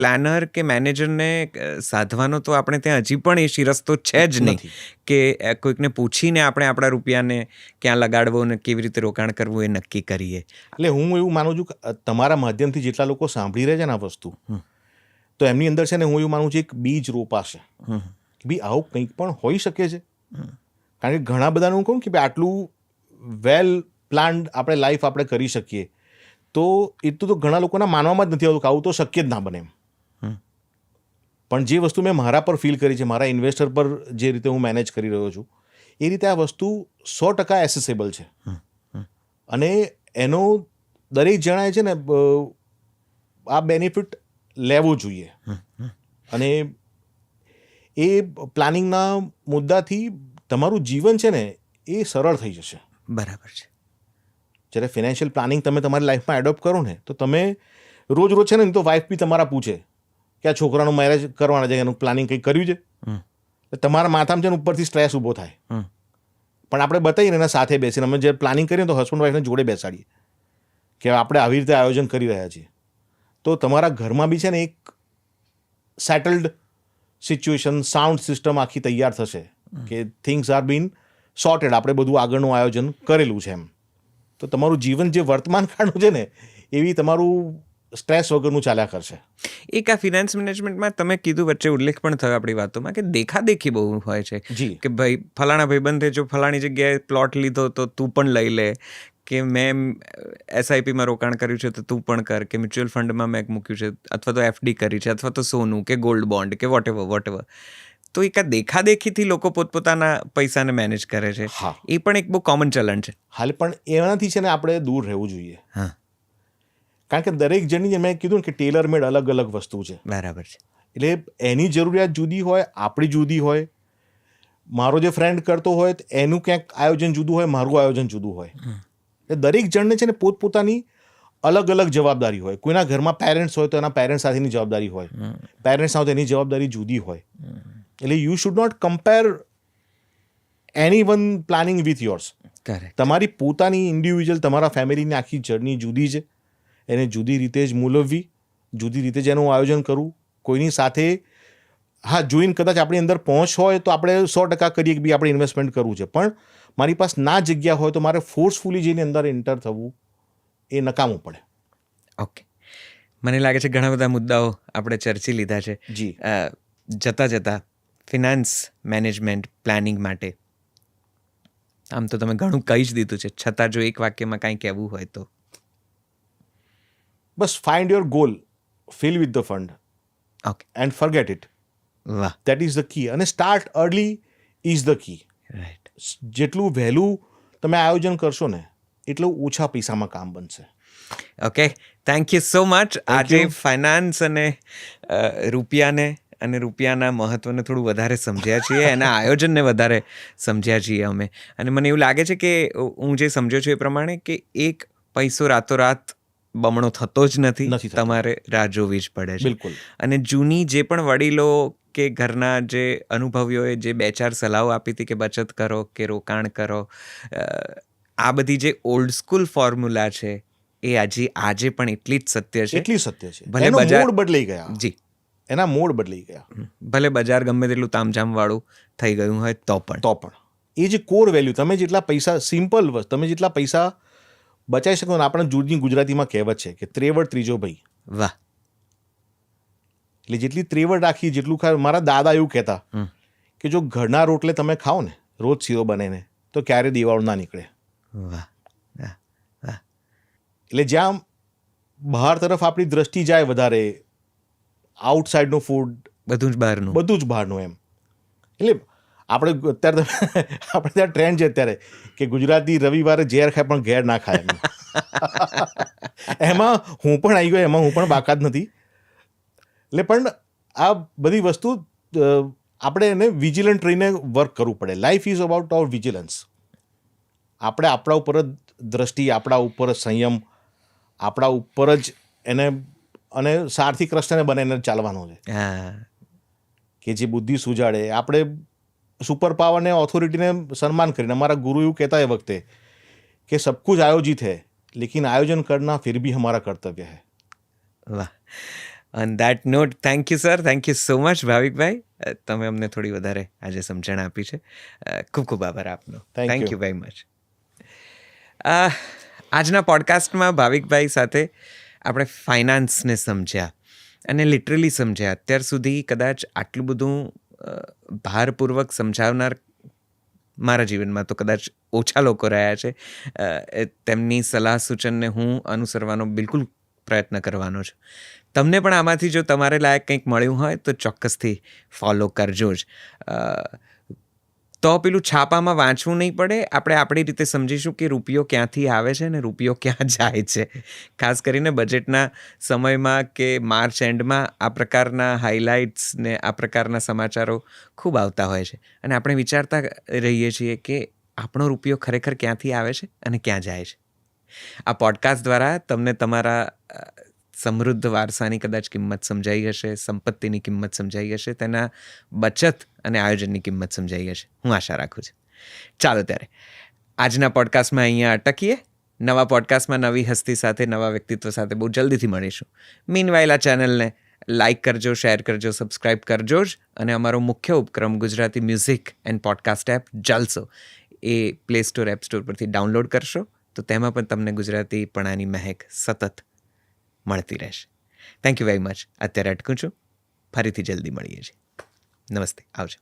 Planar કે મેનેજરને સાધવાનો તો આપણે ત્યાં હજી પણ એ શિરસ્તો છે જ નહીં કે કોઈકને પૂછીને આપણે આપણા રૂપિયાને ક્યાં લગાડવો ને કેવી રીતે રોકાણ કરવું એ નક્કી કરીએ. એટલે હું એવું માનું છું કે તમારા માધ્યમથી જેટલા લોકો સાંભળી રહ્યા છે ને આ વસ્તુ, તો એમની અંદર છે ને હું એવું માનું છું એક બીજ રોપાશે કે ભાઈ આવું કંઈક પણ હોઈ શકે છે. કારણ કે ઘણા બધાનું હું કહું કે ભાઈ આટલું વેલ પ્લાન્ડ આપણે લાઈફ આપણે કરી શકીએ, તો એટલું તો ઘણા લોકોના માનવામાં જ નથી આવતું કે આવું તો શક્ય જ ના બને એમ. પણ જે વસ્તુ મેં મારા પર ફીલ કરી છે, મારા ઇન્વેસ્ટર પર જે રીતે હું મેનેજ કરી રહ્યો છું, એ રીતે આ વસ્તુ 100% એસેસેબલ છે. અને એનો દરેક જણાએ છે ને આ બેનિફિટ લેવો જોઈએ. અને એ પ્લાનિંગના મુદ્દાથી તમારું જીવન છે ને એ સરળ થઈ જશે. બરાબર છે. જ્યારે ફિનાન્શિયલ પ્લાનિંગ તમે તમારી લાઈફમાં એડોપ્ટ કરો ને, તો તમે રોજ છે ને તો વાઈફ બી તમારા પૂછે કે આ છોકરાનું મેરેજ કરવાના છે, એનું પ્લાનિંગ કંઈ કર્યું છે? તમારા માથામાં છે ને ઉપરથી સ્ટ્રેસ ઊભો થાય. પણ આપણે બતાવીને એના સાથે બેસીને અમે જે પ્લાનિંગ કરીએ તો હસબન્ડ વાઈફને જોડે બેસાડીએ કે આપણે આવી રીતે આયોજન કરી રહ્યા છીએ, તો તમારા ઘરમાં બી છે ને એક સેટલડ સિચ્યુએશન, સાઉન્ડ સિસ્ટમ આખી તૈયાર થશે કે થિંગ્સ આર બીન સોર્ટેડ, આપણે બધું આગળનું આયોજન કરેલું છે એમ. તો તમારું જીવન જે વર્તમાન કાળનું છે ને એવી તમારું સ્ટ્રેસ વગરનું ચાલ્યા કરશે. એક આ ફિનાન્સ મેનેજમેન્ટમાં તમે કીધું, વચ્ચે ઉલ્લેખ પણ થયો આપણી વાતોમાં, કે દેખાદેખી બહુ હોય છે. કે ભાઈ ફલાણા ભાઈબંધે જો ફલાણી જગ્યાએ પ્લોટ લીધો તો તું પણ લઈ લે, કે મેં એસઆઈપીમાં રોકાણ કર્યું છે તો તું પણ કર, કે મ્યુચ્યુઅલ ફંડમાં મેં મૂક્યું છે, અથવા તો એફડી કરી છે, અથવા તો સોનું કે ગોલ્ડ બોન્ડ કે વોટેવર. તો એક આ દેખાદેખીથી લોકો પોતપોતાના પૈસાને મેનેજ કરે છે. એ પણ એક બહુ કોમન ચલણ છે. હાલ પણ એનાથી છે ને આપણે દૂર રહેવું જોઈએ. કારણ કે દરેક જણની મેં કીધું ને કે ટેલર મેડ અલગ અલગ વસ્તુ છે. બરાબર છે. એટલે એની જરૂરિયાત જુદી હોય, આપણી જુદી હોય. મારો જે ફ્રેન્ડ કરતો હોય એનું ક્યાંક આયોજન જુદું હોય, મારું આયોજન જુદું હોય. એટલે દરેક જણને છે ને પોતપોતાની અલગ અલગ જવાબદારી હોય. કોઈના ઘરમાં પેરેન્ટ્સ હોય તો એના પેરેન્ટ્સ સાથેની જવાબદારી હોય, પેરેન્ટ્સ સાથે એની જવાબદારી જુદી હોય. એટલે you should not compare any one planning with yours. તમારી પોતાની ઇન્ડિવિજ્યુઅલ, તમારા ફેમિલીની આખી જર્ની જુદી છે. એને જુદી રીતે જ મૂલવવી, જુદી રીતે જ એનું આયોજન કરવું. કોઈની સાથે જોઈને કદાચ આપણી અંદર પહોંચ હોય તો આપણે 100% કરીએ કે બી આપણે ઇન્વેસ્ટમેન્ટ કરવું છે, પણ મારી પાસે ના જગ્યા હોય તો મારે ફોર્સફુલી જઈને અંદર એન્ટર થવું એ નકામું પડે. ઓકે, મને લાગે છે ઘણા બધા મુદ્દાઓ આપણે ચર્ચી લીધા છે. જી. જતા ફિનાન્સ મેનેજમેન્ટ પ્લાનિંગ માટે આમ તો તમે ઘણું કહી જ દીધું છે, છતાં જો એક વાક્યમાં કાંઈ કહેવું હોય તો? બસ find your goal, fill with the fund, okay, and forget it. વાહ, દેટ ઇઝ ધ કી. અને start early is the key. Right. જેટલું વહેલું તમે આયોજન કરશો ને એટલું ઓછા પૈસામાં કામ બનશે. Okay, thank you so much. આજે ફાઇનાન્સ અને રૂપિયાના મહત્વને થોડું વધારે સમજ્યા છીએ, એના આયોજનને વધારે સમજ્યા છીએ અમે. અને મને એવું લાગે છે કે હું જે સમજ્યો છું એ પ્રમાણે કે એક પૈસો રાતોરાત બમણો થતો જ નથી. તમારે રાહ જોવી જ પડે છે. બિલકુલ. અને જૂની જે પણ વડીલો કે ઘરના જે અનુભવીઓએ જે 2-4 સલાહો આપી હતી કે બચત કરો કે રોકાણ કરો, આ બધી જે ઓલ્ડ સ્કૂલ ફોર્મ્યુલા છે એ આજે પણ એટલી જ સત્ય છે. એટલી સત્ય છે. ભલે મોડ બદલાઈ ગયા. જી, એના મોડ બદલાઈ ગયા. ભલે બજાર ગમે તેટલું તામઝામ વાળું થઈ ગયું હોય તો પણ એ જે કોર વેલ્યુ, તમે જેટલા પૈસા, સિમ્પલ વસ્તુ, તમે જેટલા પૈસા બચાવી શકો ને, આપણે જૂની ગુજરાતીમાં કહેવત છે કે ત્રેવડ ત્રીજો ભાઈ. વાહ. એટલે જેટલી ત્રેવડ રાખી, જેટલું ખાય. મારા દાદા એવું કહેતા કે જો ઘરના રોટલે તમે ખાઓ ને રોજ શીરો બનેને, તો ક્યારે દિવાળો ના નીકળે. વાહ. એટલે જ્યાં બહાર તરફ આપણી દ્રષ્ટિ જાય વધારે, આઉટસાઇડનું ફૂડ, બધું જ બહારનું એમ. એટલે આપણે ત્યાં ટ્રેન્ડ છે અત્યારે કે ગુજરાતી રવિવારે ઝેર ખાય પણ ઘેર ના ખાય. એમાં હું પણ આવી ગયો, એમાં હું પણ બાકાત નથી. એટલે પણ આ બધી વસ્તુ આપણે એને વિજિલન્ટ રહીને વર્ક કરવું પડે. Life is about hour vigilance. આપણે આપણા ઉપર જ દ્રષ્ટિ, આપણા ઉપર જ સંયમ, આપણા ઉપર જ એને, અને સારથી કૃષ્ણને બનાવીને ચાલવાનું છે કે જે બુદ્ધિ સુજાડે. આપણે સુપર પાવરને, ઓથોરિટીને સન્માન કરીને, અમારા ગુરુ એવું કહેતા એ વખતે કે સબ કુછ આયોજિત હૈ લેકિન આયોજન કરના ફિર ભી હમારા કર્તવ્ય હૈ. વાહ. On that note thank you sir, thank you so much Bhavikbhai. તમે અમને થોડી વધારે આજે સમજણ આપી છે. ખૂબ ખૂબ આભાર આપનો. Thank thank you. You very much. આજના પોડકાસ્ટમાં ભાવિકભાઈ સાથે આપણે ફાઇનાન્સને સમજ્યા અને લિટરલી સમજ્યા. અત્યાર સુધી કદાચ આટલું બધું ભારપૂર્વક સમજાવનાર મારા જીવનમાં તો કદાચ ઓછા લોકો રહ્યા છે. તેમની સલાહ સૂચનને હું અનુસરવાનો બિલકુલ પ્રયત્ન કરવાનો છું. તમને પણ આમાંથી જો તમારે લાયક કંઈક મળ્યું હોય તો ચોક્કસથી ફોલો કરજો જ. તો પેલું છાપામાં વાંચવું નહીં પડે. આપણે આપણી રીતે સમજીશું કે રૂપિયો ક્યાંથી આવે છે ને રૂપિયો ક્યાં જાય છે. ખાસ કરીને બજેટના સમયમાં કે માર્ચ એન્ડમાં આ પ્રકારના હાઇલાઇટ્સ ને આ પ્રકારના સમાચારો ખૂબ આવતા હોય છે અને આપણે વિચારતા રહીએ છીએ કે આપણો રૂપિયો ખરેખર ક્યાંથી આવે છે અને ક્યાં જાય છે. આ પોડકાસ્ટ દ્વારા તમને તમારા સમૃદ્ધ વારસાની કદાચ કિંમત સમજાઈ હશે, સંપત્તિની કિંમત સમજાઈ હશે, તેના બચત અને આયોજનની કિંમત સમજાઈ હશે, હું આશા રાખું છું. ચાલો ત્યારે આજના પોડકાસ્ટમાં અહીંયા અટકીએ. નવા પોડકાસ્ટમાં નવી હસ્તી સાથે, નવા વ્યક્તિત્વ સાથે બહુ જલ્દીથી મળીશું. મીનવાઇલ આ ચેનલને લાઇક કરજો, શેર કરજો, સબસ્ક્રાઇબ કરજો જ. અને અમારો મુખ્ય ઉપક્રમ Gujarati music and podcast app Jalso એ પ્લે સ્ટોર, એપ સ્ટોર પરથી ડાઉનલોડ કરશો તો તેમાં પણ તમને ગુજરાતીપણાની મહેક સતત મળતી રહેશે. Thank you very much. અત્યારે અટકું છું. ફરીથી જલ્દી મળીએ છીએ. નમસ્તે. આવજો.